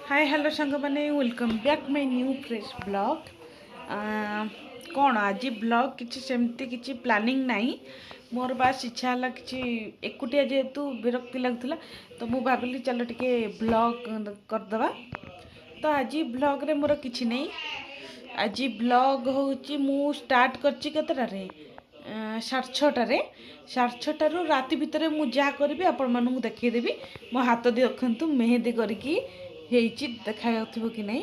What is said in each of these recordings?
Hi hello सांग मैंने welcome back my new fresh blog. कौन आज ब्लॉग किसी सेमती किसी प्लानिंग नहीं मोर बास इच्छा है कि एकुटिया जेहेतु विरक्ति लगुला तो मुझे भाविली चलो टे ब्लॉग करदे। तो आज ब्लॉग रे मोर किसी नहीं। आज ब्लॉग हूँ मु स्टार्ट करची केतटारे 6:30 6:30 राति भितर मुझे जहाँ करी आपण मानू देखीदेवी। मो हाथ देखु मेहंदी करके देखा कि नहीं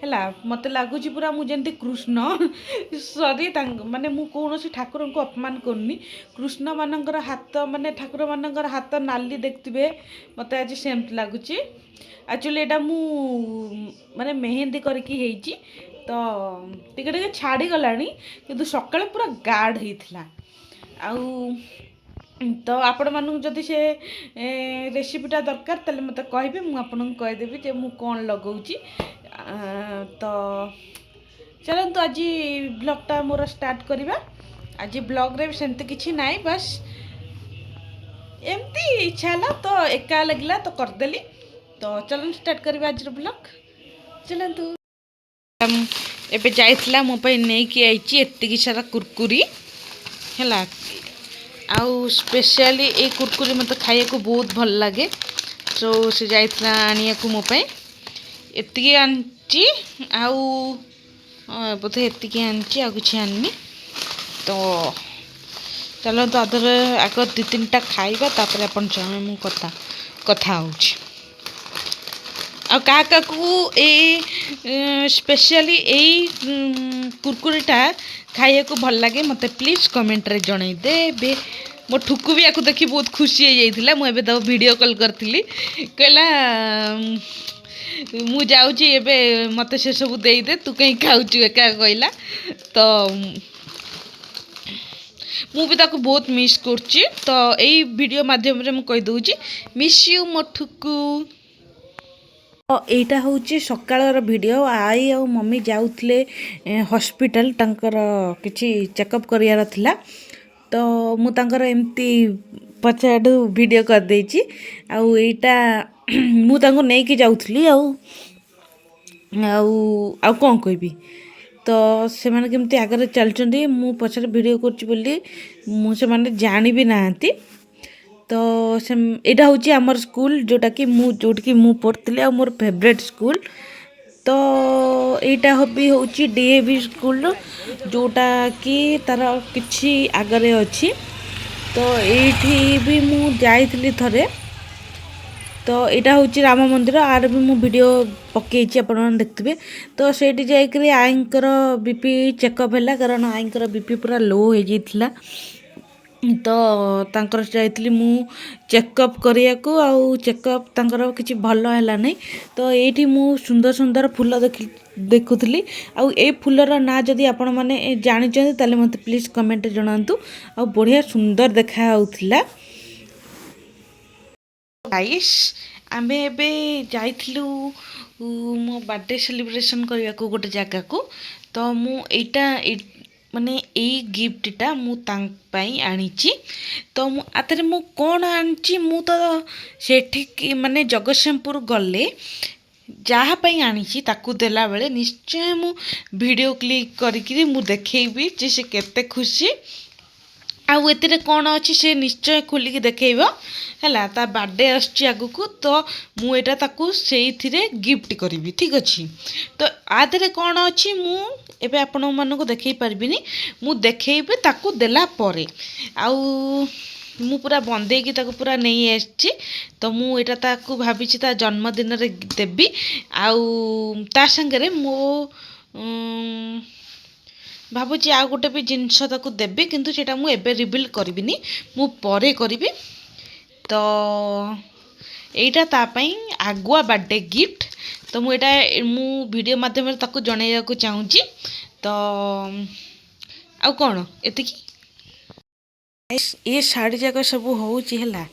है मत लगुच पूरा मुझे कृष्ण सरी माने मु कौन ठाकुर को अपमान करनी। कृष्ण मानकर हाथ माने ठाकुर मानकर हाथ नाली देखते मत आज सेमती लगुच। एक्चुअली यहाँ मु माने मेहंदी करके तो टिके छाड़ी गला कि सकाଳେ पूरा गाढ़ होता आउ तो आपण मानू जदि से रेसिपीटा दरकार ताले मत कहे मुझे कहीदेवी जे मु कौन लगाऊँगी। तो चलतु आज ब्लॉगटा मोर स्टार्ट करवा। आज ब्लॉग रे सेमती किसी ना बस एमती इच्छा है तो एका लगे तो करदेली। तो चलो स्टार्ट करवा आज ब्लॉग चलतु। एबे जाइथिला मो पे नेकी आइची एतिकी सारा कुरकुरी है आउ स्पेशली ये कुरकुरी मत खाया को बहुत भल लगे। सो से जाइथिला आनिया को मो पे एतिकी आनची आउ बोधे एतिकी आनची आ कुछ आननी। तो चलो तो अदर आग 2-3टा खाइबा तापर अपन समय मु कथा कथा होउची आ का स्पेशली यही कुरकुरीटा खाइए को भल लगे मत प्लीज कमेंट रे जणाई देबे। मो ठुकु भी आपको देखी बहुत खुशी हो जाइथिला। मु एबे तो वीडियो कॉल करथिली कहला मु जाउची एबे मते से सब देई दे तू कहीं खाउछु एका कहला। तो मु भी ताको बहुत मिस करची। तो यही वीडियो माध्यम रे मु कहि दउची मिस यू मो ठुकु। तो यहाँ हूँ सकाल वीडियो आई आ मम्मी जाऊे हॉस्पिटल टंकर किसी चेकअप करार थिला। तो मुझे एमती पछाड़ू वीडियो कर देची आईटा मुझे नहीं कि जाऊली कौन कहबी। तो से मैंने केमती आगे चलते मु पछाड़ वीडियो कर जानी भी नहांती। तो से यहाँ हूँ आमर स्कूल जोटा कि मु पढ़ती आ मोर फेवरेट स्कूल। तो यहाँ भी हूँ डीएवी स्कूल जोटा कि तार किछि आगरे अच्छी। तो ये भी मु जाइली थरे। तो यहाँ हूँ राम मंदिर आर भी मु वीडियो पकई आपण देखते। तो सेठी जाकर आईंकर बीपी चेकअप है कारण आईंकर बीपी पूरा लो हो जाइथिला। तो तांकर जाइली मु चेकअप करिया को आउ चेकअप तांकर किछि भल हैला नहीं। तो एठी मु सुंदर सुंदर फूल देखुली आउ ए फूलर ना जदि आपण माने जानिचंती ताले मते प्लीज कमेंट जणांतु। आउ बढ़िया सुंदर देखा होउथिला। गाइस आमे एबे जाइथिलु मो बर्थडे सेलिब्रेशन करिया को गोटे जगह को। तो मु एटा माने यही गिफ्टटा मु तांक पई आनीची। तो मु आतरे मु कोन आनीची मु तो सेठी माने जगतसिंहपुर गले जहाँ पई आनीची ताकू देला बेले निश्चय मु वीडियो क्लिक करिकरी मु देखेबी जे से केते खुशी आउ एतिरे कौन अच्छी से निश्चय खोलिकी देखो है ता बर्थडे आगू। तो मुझा ताकू से गिफ्ट करी ठीक अच्छे। तो आधे कौन अच्छी मुझे आपण मानक देखई पार्बिनी मु देखेबी ताकू देला परे आउ मु पूरा बंदेकी ताकू पूरा नहीं आसी। तो मुझा ताकू भाभी ता जन्मदिन रे देवी आउ ता संगे मो भावुची आ गोटे भी जिनस ताकू देवी किंतु सेटा मु एबे रिवील करबिनी मु परे करिवि। तो एटा ता पई आगुआ बर्थडे गिफ्ट। तो मु एटा मु वीडियो माध्यम रे ताकू जणाइया को चाहूची। तो आ कोन एतिकी ये शाढ़ी जाक सब होउची हला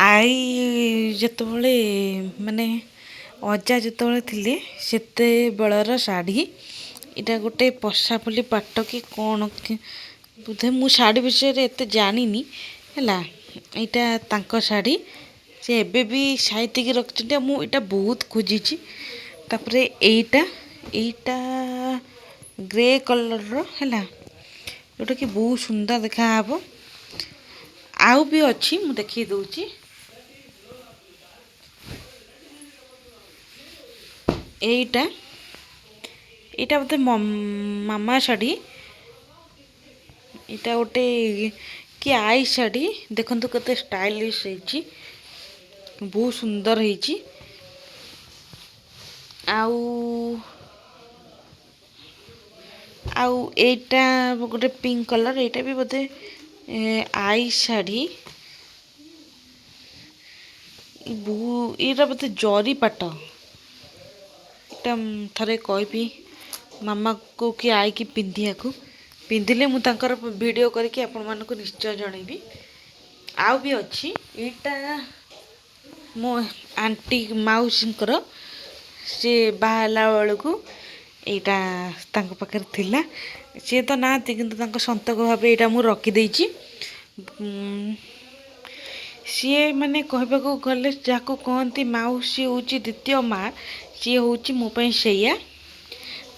आई जतबळे माने अजा जतबळे थिले सेते बेलर शाढ़ी इटा गोटे पशापली पाट कि कौन बोधे मु शाढ़ी विषय एत जानी है। यहाँ तांको शाढ़ी से एबे भी साइतिकी रखिछन्ते मु इटा बहुत खोजिछि तापरे एइटा ग्रे कलर रो हैला जोटा कि बहुत सुंदर देखा हबो आउ भी अछि मु देखि दउछि एइटा एइटा बोते मामा शाढ़ी एटा गोटे कि आई शाढ़ी देखंतु कते स्टाइलिश हेछि बहुत सुंदर हेछि आउ आउ एटा गोटे पिंक कलर एटा भी बोते आई शाढ़ी एटा बोते जरी पाट एटा थरे कहबी मामा को कि आई कि पिंधिया को पिंधिले मु तांकर वीडियो करके आपण मानको निश्चय जणैबी आउ भी अछि एटा मो आंटी माउसींकर से बाहाला बेलू एटा तांको पाखरे थिला से तो नाती किंतु तांको संतक भाबे एटा मु रखी देछि सी माने कहबाको गले जाको कहंती माउसी होची द्वितीय माँ सी होची मो पई सेया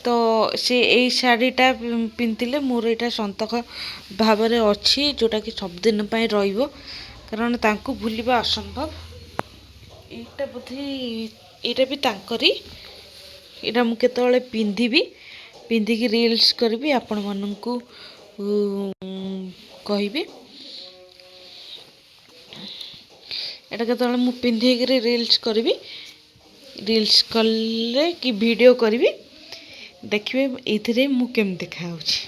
तो से एई शाढ़ीटा पिंधिले मोर एटा संतक भाबरे अछि जोटा कि सब दिन पई रहइबो कारण तांको भूलिबा असंभव एटा बुद्धि एटा भी तांकरी एटा मु केतବେଳେ पिंधिबी पिंधिकी रील्स करबी आपण माननकु कहबी एटा केतବେଳେ मु पिंधिकी रील्स करबी रील्स कले कि वीडियो करबी देखिबे एथिरे मु केम देखाउछि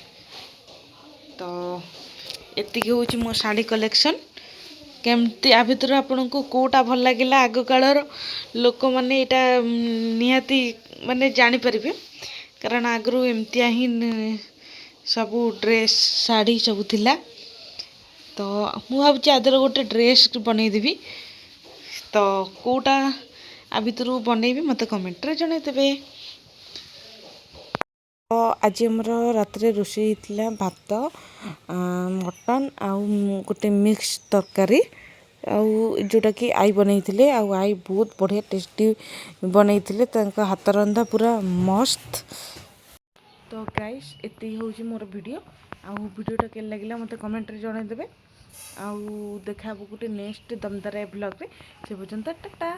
तो एतिकी होछि मो साड़ी कलेक्शन केमती आ भितर आपनको कोटा भल लागिला आग कालर लोक माने एटा निहाती माने जानि परिबे कारण आगरू एमतिया ही सब ड्रेस साड़ी सब थिला तो मु भाबुछि आदर गोटे ड्रेस बनै देबी तो कोटा आ भितर बनैबी मते कमेंट रे जणै देबे तो आज हमर रात्रे रोषेई थिला भात मटन आउ गोटे मिक्स तरकारी आउ जोटा कि आई बनैथिले आउ आई बहुत बढ़िया टेस्टी बनैथिले तांका हाथ रंधा पूरा मस्त तो गाइस एति होउची मोर वीडियो आउ वीडियोटा के लागिला मते कमेंट रे जणाई देबे आउ देखाबो गोटे नेक्स्ट दमदार ब्लॉग रे से पर्यंत टाटा।